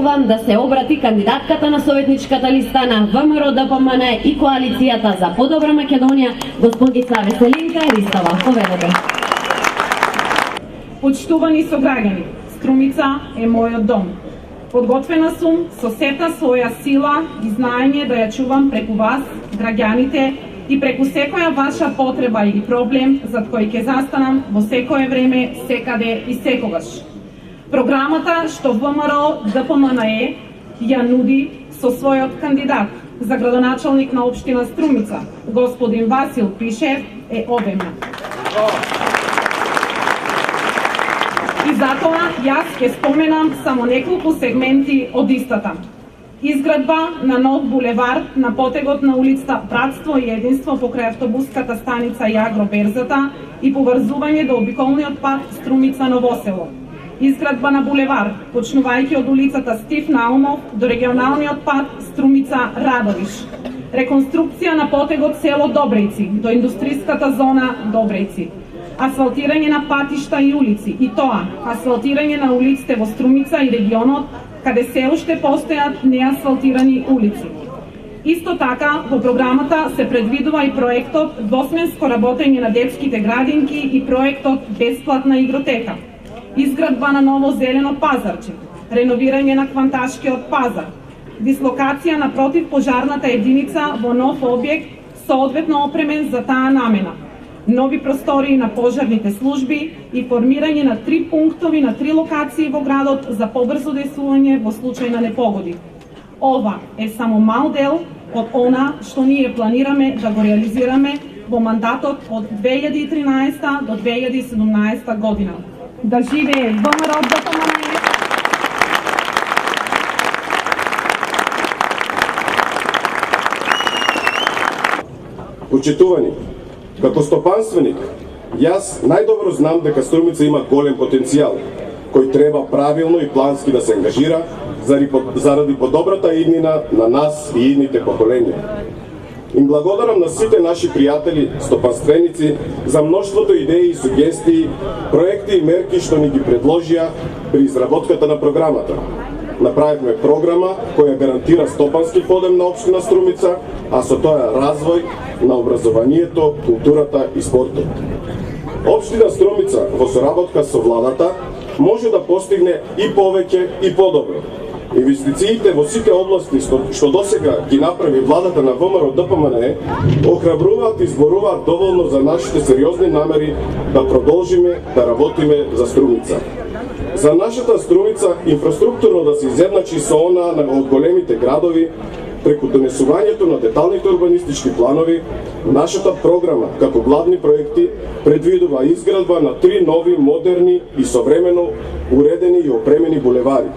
повикувам да се обрати кандидатката на советничката листа на ВМРО-ДПМН и коалицијата за подобра Македонија, господица Веселинка Ристова. Поведете. Почитувани сограѓани, Струмица е мојот дом. Подготвена сум со сета своја сила и знаење да ја чувам преку вас, граѓаните, и преку секоја ваша потреба или проблем зад кој ќе застанам во секое време, секаде и секогаш. Програмата што ВМРО-ДПМН ја нуди со својот кандидат за градоначалник на општина Струмица, господин Васил Пишев, е обемна. И затоа јас ќе споменам само неколку сегменти од истата. Изградба на нов булевар на потегот на улицата Братство и Единство покрај автобуската станица и Агроберзата и поврзување до обиколниот пат Струмица Новосело. Изградба на булевар, почнувајќи од улицата Стив Наумов до регионалниот пат Струмица Радовиш. Реконструкција на потегот село Добрејци до индустријската зона Добрејци. Асфалтирање на патишта и улици, и тоа, асфалтирање на улиците во Струмица и регионот, каде се уште постојат неасфалтирани улици. Исто така, во програмата се предвидува и проектот двосменско работење на детските градинки и проектот бесплатна игротека. Изградба на ново зелено пазарче, реновирање на кванташкиот пазар, дислокација на противпожарната единица во нов објект соодветно опремен за таа намена, нови простории на пожарните служби и формирање на 3 пунктови на 3 локации во градот за побрзо дејствување во случај на непогоди. Ова е само мал дел од она што ние планираме да го реализираме во мандатот од 2013 до 2017 година. Да живее ВМРО-ДПМН! Почитувани, како стопанственик, јас најдобро знам дека Струмица има голем потенцијал, кој треба правилно и плански да се ангажира заради подобрата иднина на нас и идните поколенија. Им благодарам на сите наши пријатели, стопанственици, за мноштвото идеи и сугестии, проекти и мерки што ни ги предложија при изработката на програмата. Направивме програма која гарантира стопански подем на општина Струмица, а со тоа развој на образованието, културата и спортот. Општина Струмица во соработка со владата може да постигне и повеќе и подобро. Инвестициите во сите области што досега ги направи владата на ВМРО-ДПМН охрабруваат и зборуваат доволно за нашите сериозни намери да продолжиме да работиме за Струмица. За нашата Струмица инфраструктурно да се изедначи со она на од големите градови, преку донесувањето на деталните урбанистички планови, нашата програма, како главни проекти, предвидува изградба на 3 нови, модерни и современо уредени и опремени булевари.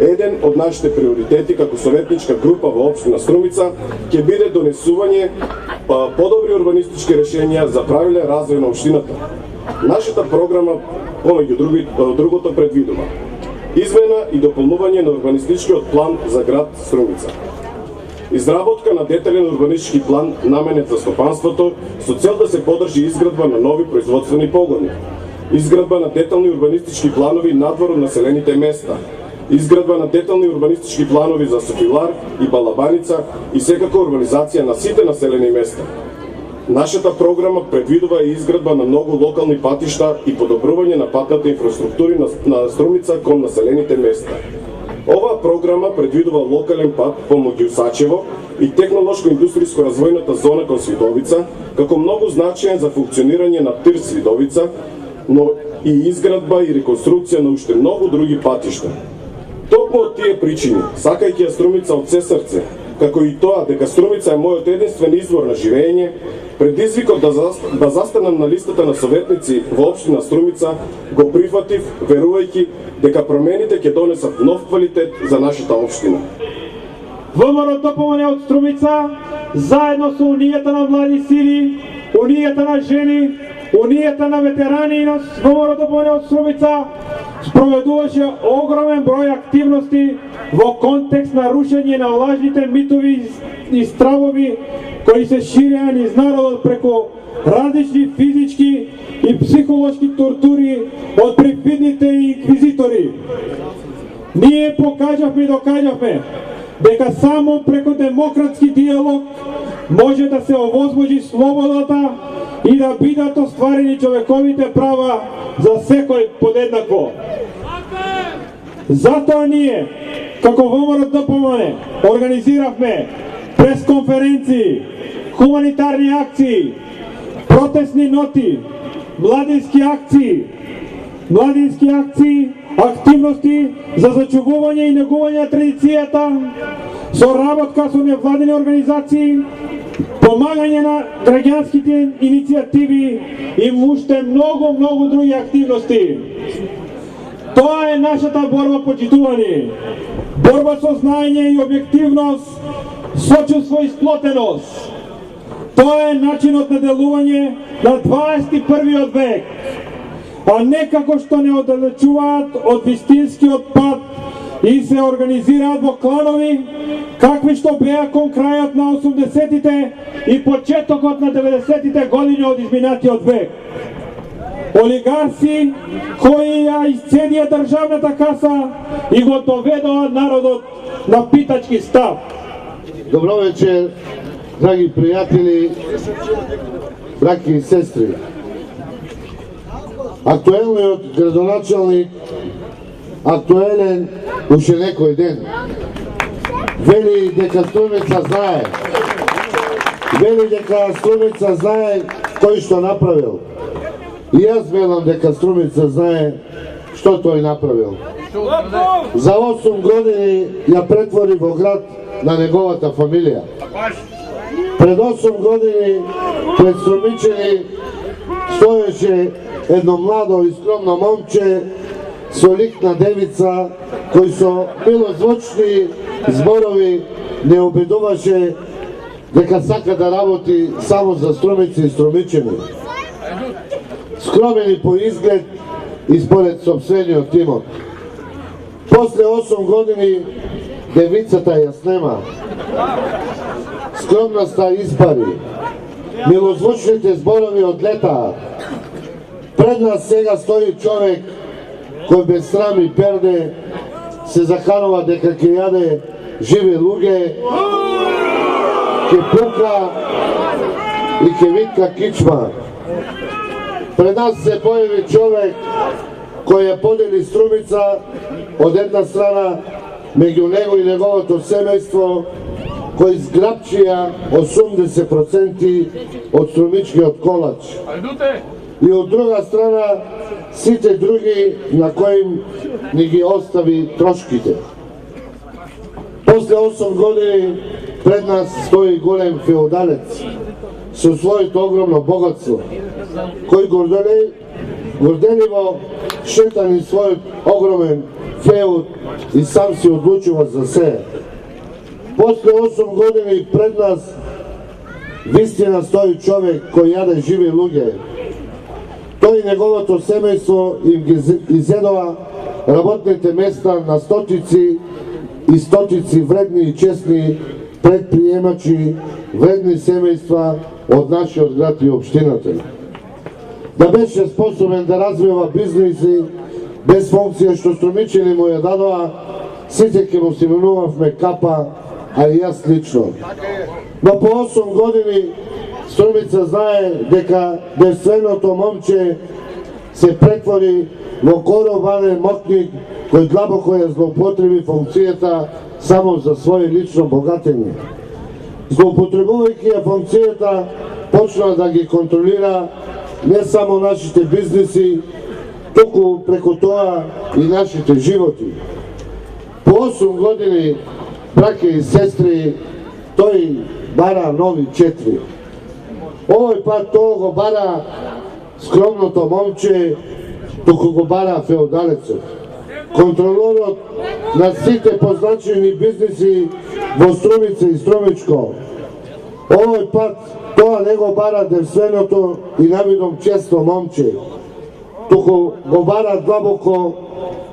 Еден од нашите приоритети како советничка група во општина Струмица ќе биде донесување подобри урбанистички решенија за правилен развој на општината. Нашата програма, помеѓу другото, предвидува измена и дополнување на урбанистичкиот план за град Струмица. Изработка на детален урбанистички план наменет за стопанството со цел да се подржи изградба на нови производствени погони. Изградба на детални урбанистички планови надвор од населените места. Изградба на детални урбанистички планови за Софилар и Балабаница и секако урбанизација на сите населени места. Нашата програма предвидува и изградба на многу локални патишта и подобрување на патната инфраструктури на Струмица кон населените места. Оваа програма предвидува локален пат помеѓу Сачево и технолошко-индустријско развојната зона кон Свидовица, како многу значаен за функционирање на ТИР Свидовица, но и изградба и реконструкција на уште многу други патишта. Токму од тие причини, сакајќи ја Струмица од се срце, како и тоа дека Струмица е мојот единствен извор на живење, предизвикот да застанам на листата на советници во општина Струмица го прифатив, верувајќи дека промените ќе донесат нов квалитет за нашата општина. ВМРО-ДПМН од Струмица, заедно со Унијата на млади сили, Унијата на жени, Унијата на ветерани на ВМРО-ДПМН од Струмица, спроведуваше огромен број активности во контекст на рушење на лажните митови и стравови кои се ширеа низ народот преку различни физички и психолошки тортури од префидните инквизитори. ние покажавме и докажавме дека само преку демократски диалог може да се овозможи слободата и да бидат остварени човековите права за секој подеднакво. Затоа ние, како ВМРО ДПМН, организиравме пресконференции, хуманитарни акции, протестни ноти, младински акции, активности за зачувување и негување на традицијата, соработка со невладини организации, помагање на граѓанските иницијативи и уште многу други активности. Тоа е нашата борба, почитувани. Борба со знаење и објективност, сочувство и сплотеност. Тоа е начинот на делување на 21. век, а не како што не оддалечуваат од вистинскиот пат и се организираат во кланови, какви што беа кон крајот на 80-тите и почетокот на 90-тите години од изминатиот век. Олигарси кои ја исцедија државната каса и го доведоа народот на питачки став. Добро вечер, драги пријатели, браќи и сестри. Актуелниот градоначалник, актуелен уште некој ден, вели дека Струмица знае. Вели дека Струмица знае кој што направил. И јас велам дека Струмица знае што тој направил. За 8 години ја претвори во град на неговата фамилија. Пред 8 години пред Струмичани стоеше едно младо и скромно момче со лик на девица, кој со милозвучни зборови не обидуваше дека сака да работи само за Струмица и Струмичани. Скромен и по изглед и според собствениот имот. После 8 години девицата ја снема. Скромноста испари. Милозвучните зборови одлетаа. Пред нас сега стои човек кој без срам и перде се заханува дека ќе јаде живи луѓе, ќе пука и ќе витка кичма. Пред нас се појави човек кој ја подели Струмица од една страна меѓу него и неговото семејство, кој зграбчија 80% од струмичкиот колач. И од друга страна сите други на кои ни ги остави трошките. После 8 години пред нас стои голем феодалец со своето огромно богатство, кој горделиво шета ни својот огромен феуд и сам се одлучува за се. После 8 години пред нас вистина стои човек кој јаде живи луѓе. Тој и неговото семејство им ги изедува работните места на стотици и стотици вредни и честни предприемачи, вредни семејства од нашиот град и општината. Да беше способен да развива бизнеси без функција што Струмичани му ја дадоа, сите ќе му се менувавме капа, а и јас лично. Но по 8 години Струмица знае дека девственото момче се претвори во коробанен мотник кој длабоко ја злоупотреби функцијата само за своје лично богатење. Злоупотребувајќи ја функцијата, почна да ги контролира не само нашите бизнеси, туку преку тоа и нашите животи. По 8 години, браќа и сестри, тој бара нови 4. Овој пат тоа го бара скромното момче, туку го бара феодалецот, контролорот на сите позначени бизнеси во Струмица и Струмичко. Овој пат тоа не го бара девственото и навидом често момче, туку го бара длабоко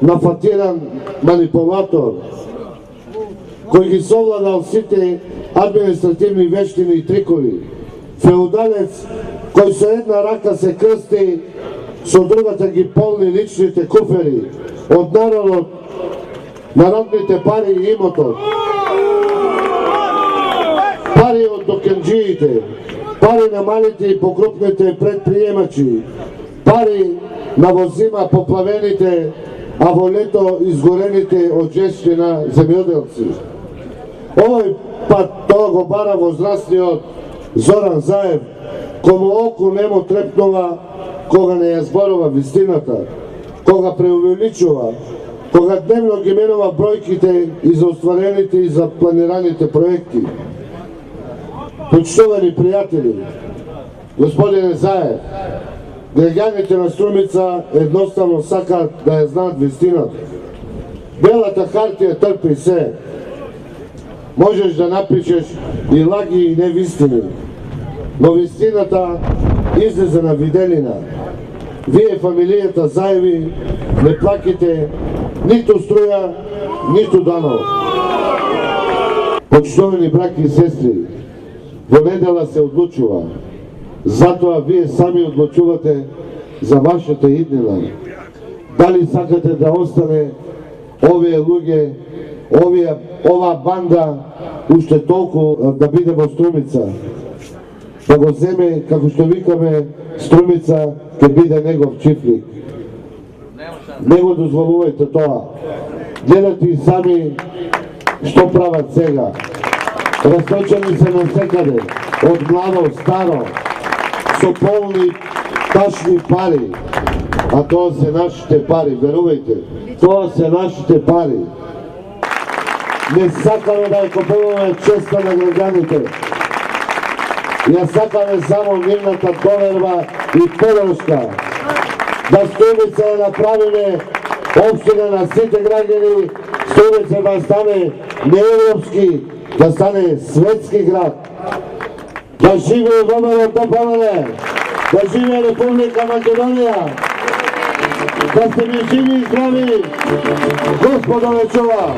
нафатиран манипулатор, кој ги совладал сите административни вештини и трикови. Феодалец кој со една рака се крсти, со другата ги полни личните куфери од народот народните пари и имотот, пари од докенджиите, пари на малите и покрупните предприемачи, пари на возима поплавените, а во лето изгорените од жестина земјоделци. Овој пат тоа го бара возрастниот Зоран Заев, кому оку не му трепнува кога не ја зборува вистината, кога преувеличува, кога дневно ги менува бројките и за остварените и за планираните проекти. Почитувани пријатели, господине Заев, граѓаните на Струмица едноставно сакаат да ја знаат вистината. Белата хартија трпи се. Можеш да напишеш и лаги и невистини, но вистината излезе на виделина. Вие, фамилијата Заеви, не плаките ниту струја, ниту данок. Почитувани браќи и сестри, во недела се одлучува. Затоа вие сами одлучувате за вашата иднина. Дали сакате да остане овие луѓе, ова банда уште толку да биде во Струмица, да го земе, како што викаме, Струмица ќе биде негов чифлик. Не го дозволувајте тоа. Гледате и сами што прават сега. Расточени се навсекаде, од младо, старо, со полни тачни пари. А тоа се нашите пари, верувајте. Тоа се нашите пари. Не сакаме да ја купуваме честа на граѓаните. Ја сакаме само нивната доверба и подршка. Да Струмица ја направиме општина на сите граѓани, Струмица да стане неевропски, да стане светски град. Да живее ВМРО ДПМН, да живее Република Македонија, да сте ми живи и здрави, Господо ве чува.